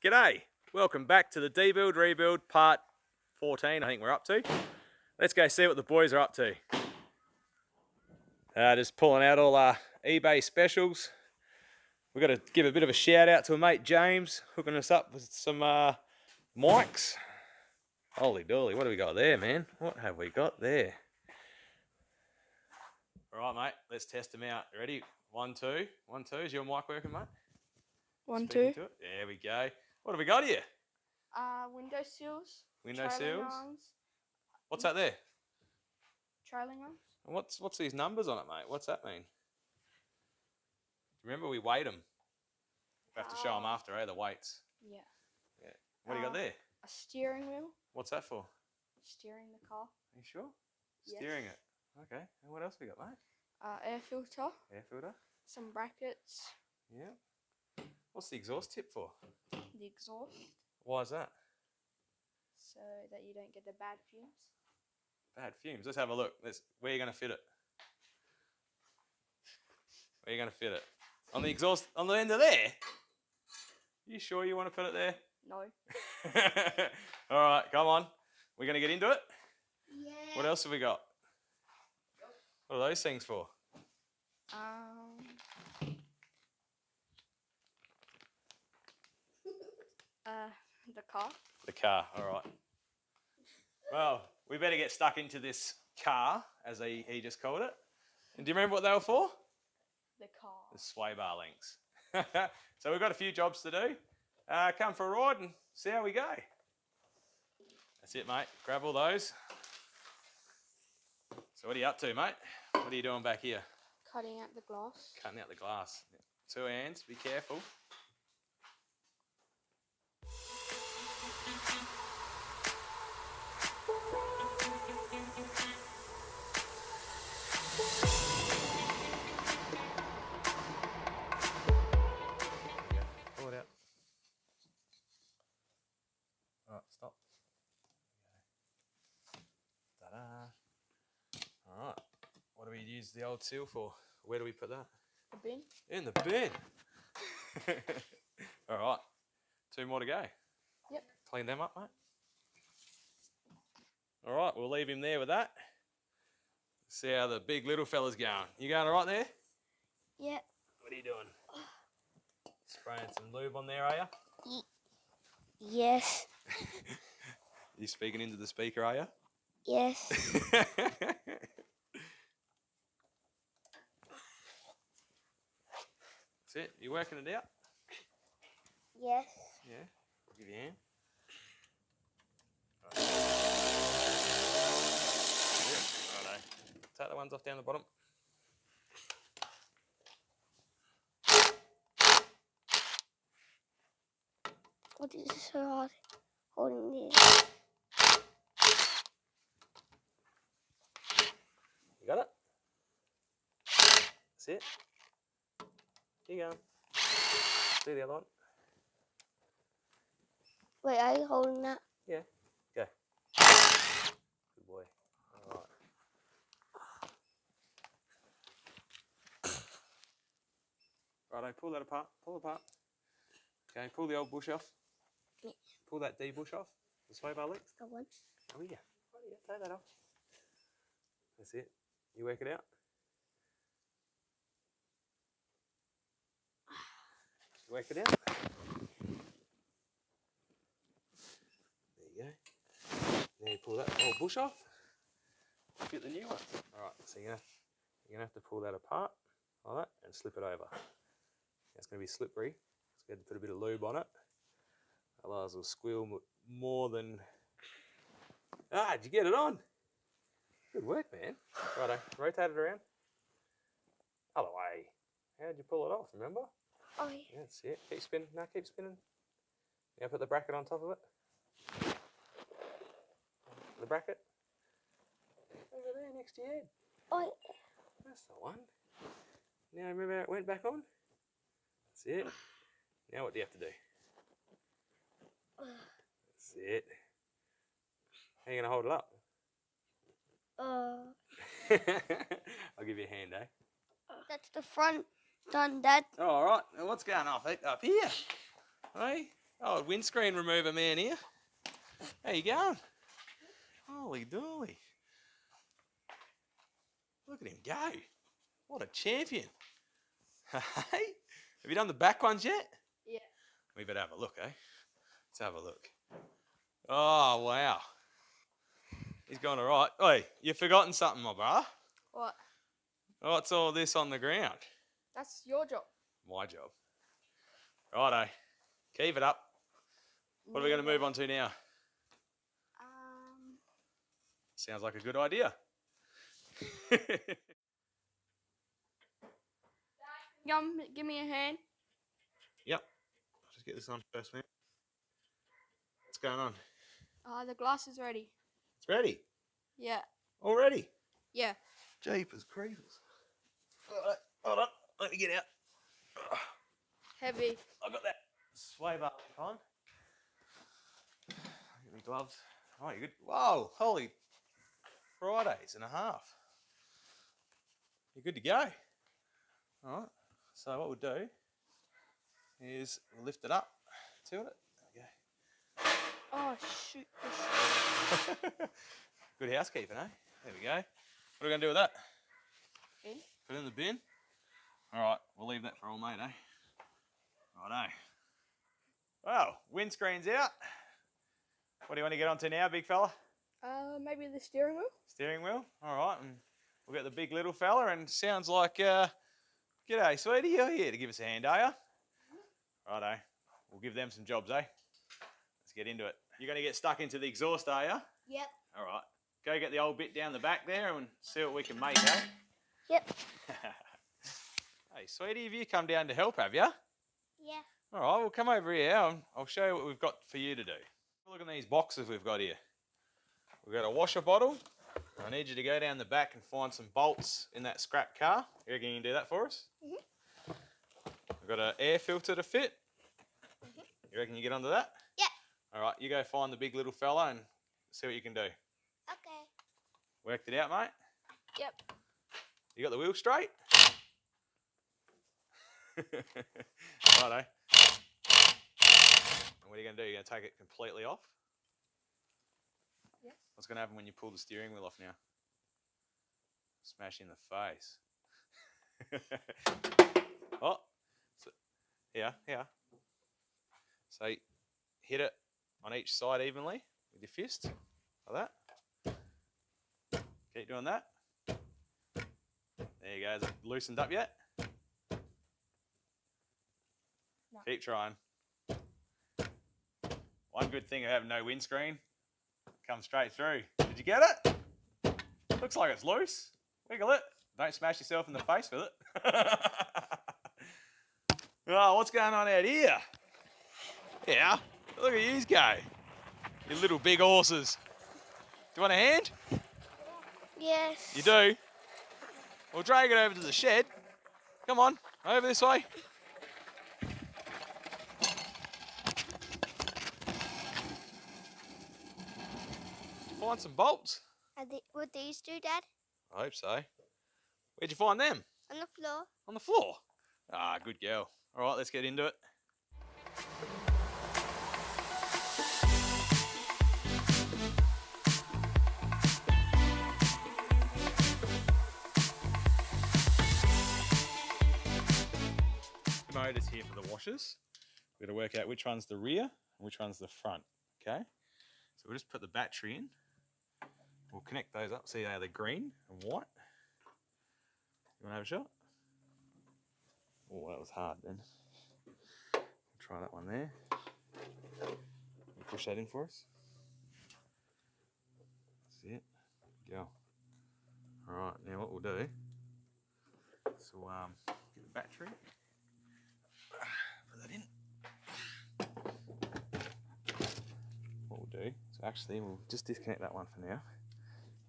G'day, welcome back to the Debuild Rebuild part 14 I think we're up to. Let's go see what the boys are up to. Just pulling out all our eBay specials. We've got to give a bit of a shout out to a mate James, hooking us up with some mics. Holy dolly, what have we got there, man? What have we got there? Alright mate, let's test them out. Ready? 1, 2. 1, 2. Is your mic working, mate? 1, 2. Speaking to it? There we go. What have we got here? Window sills. Window trailing sills? arms. What's that there? Trailing arms. And what's these numbers on it, mate? What's that mean? Remember, we weighed them. We have to show them after, eh? The weights. Yeah. Yeah. What do you got there? A steering wheel. What's that for? Steering the car. Are you sure? Yes. Steering it. Okay. And what else we got, mate? Air filter. Air filter. Some brackets. Yeah. What's the exhaust tip for? The exhaust. Why is that? So that you don't get the bad fumes. Bad fumes. Let's have a look. Where are you going to fit it? Where are you going to fit it? On the exhaust, on the end of there? You sure you want to put it there? No. All right, come on. We're going to get into it? Yeah. What else have we got? What are those things for? The car. The car, all right. Well, we better get stuck into this car, as he just called it. And do you remember what they were for? The car. The sway bar links. So we've got a few jobs to do. Come for a ride and see how we go. That's it, mate. Grab all those. So what are you up to, mate? What are you doing back here? Cutting out the glass. Cutting out the glass. 2 hands, be careful. Pull it out. Alright, stop. Ta-da. Alright. What do we use the old seal for? Where do we put that? The bin. In the bin. Alright. 2 more to go. Yep. Clean them up, mate. Alright, we'll leave him there with that. See how the big little fella's going. You going alright there? Yeah. What are you doing? Spraying some lube on there, are you? Yes. You speaking into the speaker, are you? Yes. That's it. You working it out? Yes. Yeah. I'll give you a hand. Right. Righto. Take the ones off down the bottom. What is so hard holding this? You got it? That's it. Here you go. Do the other one. Wait, are you holding that? Yeah. Go. Good boy. All right. Righto, pull that apart. Pull apart. Okay, pull the old bush off. Yeah. Pull that D bush off. The sway bar links. The one. Oh yeah. Take that off. That's it. You work it out. You work it out. There you go. Now you pull that old bush off. Fit the new one. Alright, so you're gonna have to pull that apart like that and slip it over. It's gonna be slippery. So we had to put a bit of lube on it. Otherwise it'll squeal more than. Did you get it on? Good work, man. Righto, rotate it around. Other way. How'd you pull it off, remember? Oh, yeah. That's it. Keep spinning. No, keep spinning. Now put the bracket on top of it. The bracket. Over there next to your head. Oh, yeah. That's the one. Now remember how it went back on? That's it. Now what do you have to do? That's it. How are you going to hold it up? I'll give you a hand, eh? That's the front done, Dad. Oh, all right. Now what's going off up here? Hey? Oh, windscreen remover man here. How you going? Holy dolly. Look at him go. What a champion. Hey, have you done the back ones yet? Yeah. We better have a look, eh? Let's have a look. Oh, wow. He's gone all right. Oi, you've forgotten something, my brah. What? What's all this on the ground? That's your job. My job. Righto. Keep it up. What are we going to move on to now? Sounds like a good idea. Give me a hand. Yep. I'll just get this on first, man. What's going on? The glass is ready. It's ready. Yeah. Already? Yeah. Jeepers creepers. Hold on. Let me get out. Heavy. I've got that sway bar on. Get my gloves. Oh, you're good. Whoa, holy Fridays and a half. You're good to go. All right. So what we'll do is we'll lift it up, tilt it. There Oh shoot! we go. Good housekeeping, eh? There we go. What are we going to do with that? Bin. Put it in the bin. All right, we'll leave that for all mate, eh? Righto. Well, windscreen's out. What do you want to get onto now, big fella? Maybe the steering wheel. Steering wheel. All right, and we'll get the big little fella. And sounds like, g'day, sweetie. You're here to give us a hand, are you? Righto. We'll give them some jobs, eh? Let's get into it. You're going to get stuck into the exhaust, are you? Yep. All right. Go get the old bit down the back there and see what we can make, eh? Yep. Hey, sweetie, have you come down to help, have you? Yeah. All right, well, come over here and I'll show you what we've got for you to do. Look at these boxes we've got here. We've got a washer bottle. I need you to go down the back and find some bolts in that scrap car. You reckon you can do that for us? Mm-hmm. We've got an air filter to fit. Mm-hmm. You reckon you get onto that? Yeah. All right, you go find the big little fella and see what you can do. Okay. Worked it out, mate? Yep. You got the wheel straight? Righto. And what are you going to do? You're going to take it completely off? Yes. What's going to happen when you pull the steering wheel off now? Smash in the face. Oh, so, here. So hit it on each side evenly with your fist, like that. Keep doing that. There you go. Is it loosened up yet? No. Keep trying. One good thing of having no windscreen, comes straight through. Did you get it? Looks like it's loose. Wiggle it. Don't smash yourself in the face with it. Oh, what's going on out here? Yeah, look at yous go. You little big horses. Do you want a hand? Yes. You do? We'll drag it over to the shed. Come on, over this way. Find some bolts. What these do, Dad? I hope so. Where'd you find them? On the floor. On the floor? Ah, good girl. All right, let's get into it. Motors here for the washers. We've got to work out which one's the rear and which one's the front, okay? So we'll just put the battery in. We'll connect those up. See how they're green and white. You want to have a shot? Oh, that was hard then. We'll try that one there. Push that in for us. That's it. Go. All right, now what we'll do is we'll get the battery. Put that in. What we'll do is actually we'll just disconnect that one for now,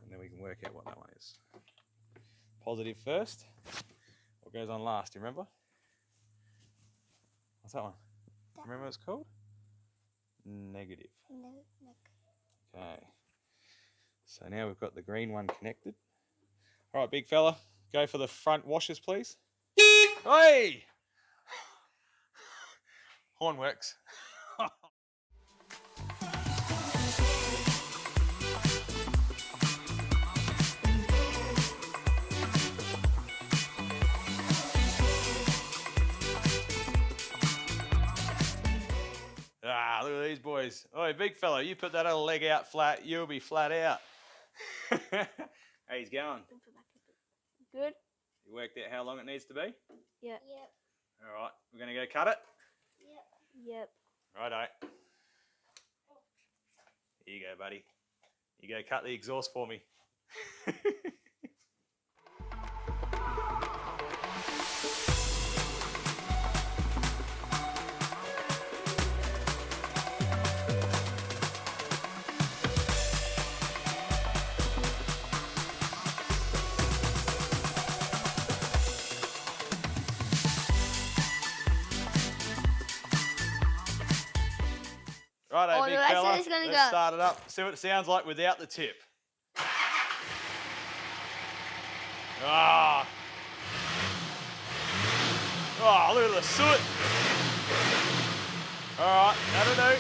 and then we can work out what that one is. Positive first. What goes on last? Do you remember? What's that one? Remember what it's called? Negative. No. Okay. So now we've got the green one connected. All right, big fella, go for the front washers, please. Hey! Horn works. Ah, look at these boys. Oh, big fella, you put that other leg out flat, you'll be flat out. How he's going? Good. You worked out how long it needs to be? Yeah. Yep. All right, we're going to go cut it? Yep. Yep. Righto. Here you go, buddy. You go cut the exhaust for me. Righto, big fella. Let's start it up. See what it sounds like without the tip. Ah. Oh, look at the soot. All right, that'll do.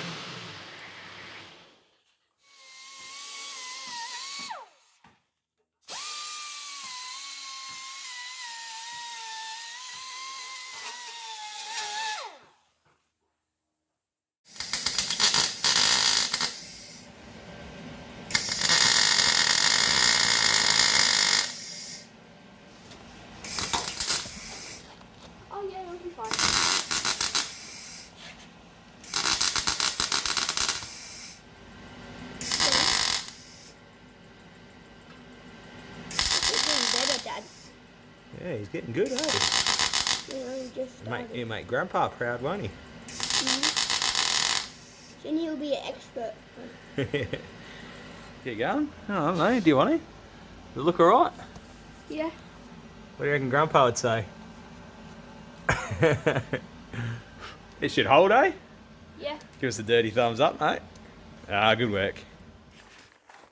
Oh yeah, it'll be fine. It's getting better, Dad. Yeah, he's getting good, eh? He'll make Grandpa proud, won't he? Soon he'll be an expert. Get going? Oh, I don't know. Do you want to? Does it look alright? Yeah. What do you reckon Grandpa would say? It should hold, eh? Yeah. Give us a dirty thumbs up, mate. Ah, good work.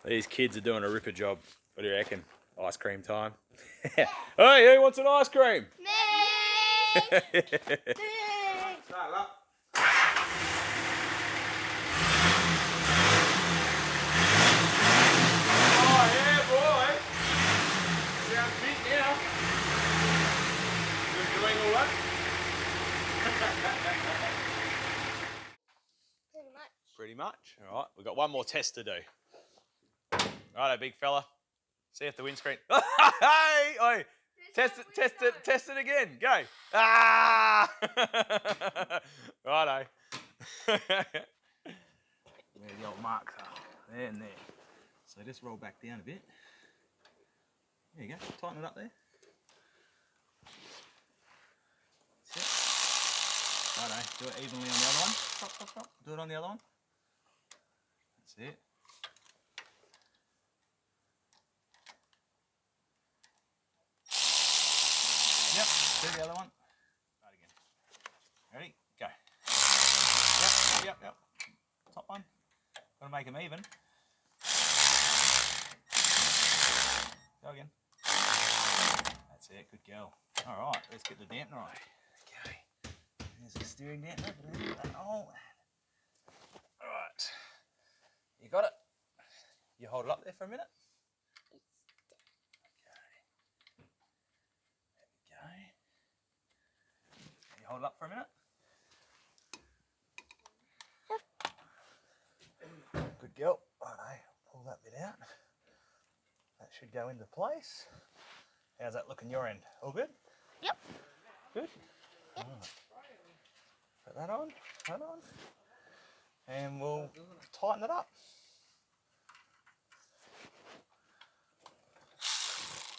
These kids are doing a ripper job. What do you reckon? Ice cream time. Hey, who wants an ice cream? Me! Start up. Oh yeah, boy. Sounds fit now. You enjoying all that? Pretty much. Pretty much. All right, we've got one more test to do. Righto, big fella. See if the windscreen. Hey, oi. Test it again. Go. Ah! Righto. Where the old marks are. There and there. So just roll back down a bit. There you go. Tighten it up there. That's it. Righto. Do it evenly on the other one. Stop, stop, stop. Do it on the other one. That's it. Yep, do the other one. Right again. Ready? Go. Yep. Top one. Gotta make them even. Go again. That's it, good girl. Alright, let's get the dampener on. Okay. There's the steering dampener. Oh. Alright. You got it? You hold it up there for a minute. Okay. You hold it up for a minute. Good girl. Righto, pull that bit out. That should go into place. How's that looking your end? All good? Yep. Good? Yep. Right. Put that on, and we'll tighten it up.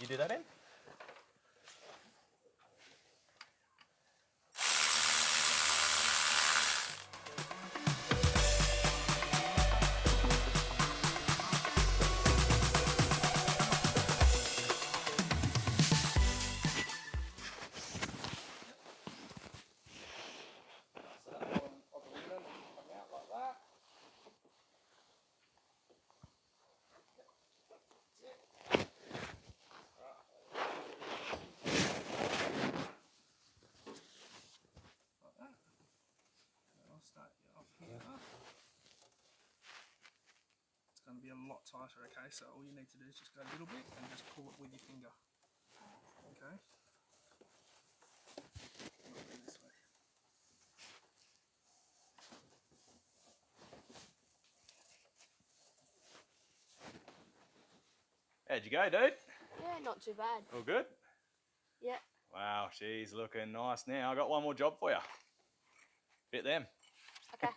You do that in? take it off here. It's going to be a lot tighter, okay? So all you need to do is just go a little bit and just pull it with your finger, okay? This way. How'd you go, dude? Yeah, not too bad. All good? Yeah. Wow, she's looking nice now. I got one more job for you. Fit them. Okay.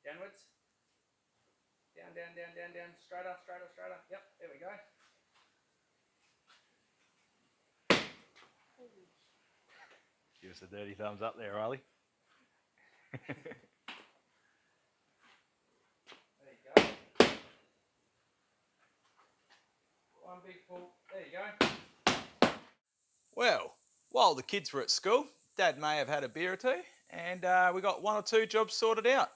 Downwards. Down, down, down, down, down. Straighter, straighter, straighter. Yep, there we go. Give us a dirty thumbs up there, Riley. There you go. One big pull. There you go. Well, while the kids were at school, Dad may have had a beer or two, and we got 1 or 2 jobs sorted out.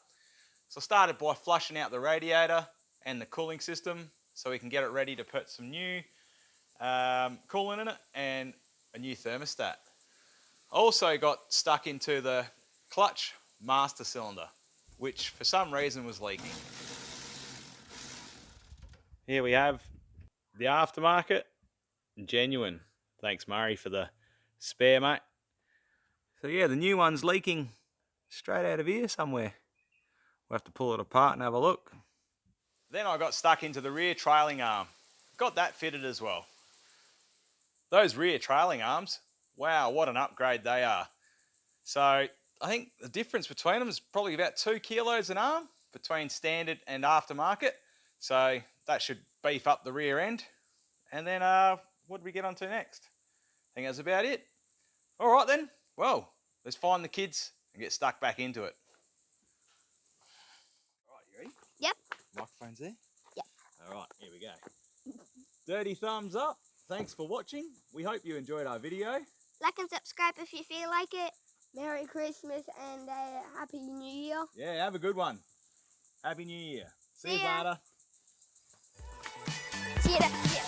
So I started by flushing out the radiator and the cooling system so we can get it ready to put some new coolant in it and a new thermostat. I also got stuck into the clutch master cylinder, which for some reason was leaking. Here we have the aftermarket, genuine. Thanks, Murray, for the spare, mate. So yeah, the new one's leaking straight out of here somewhere. We'll have to pull it apart and have a look. Then I got stuck into the rear trailing arm. Got that fitted as well. Those rear trailing arms, wow, what an upgrade they are. So I think the difference between them is probably about 2 kilos an arm between standard and aftermarket. So that should beef up the rear end. And then what do we get onto next? I think that's about it. All right then, well, let's find the kids and get stuck back into it. All right, you ready? Yep. Microphone's there? Yep. All right, here we go. Dirty thumbs up. Thanks for watching. We hope you enjoyed our video. Like and subscribe if you feel like it. Merry Christmas and Happy New Year. Yeah, have a good one. Happy New Year. See you ya. later. See you next year.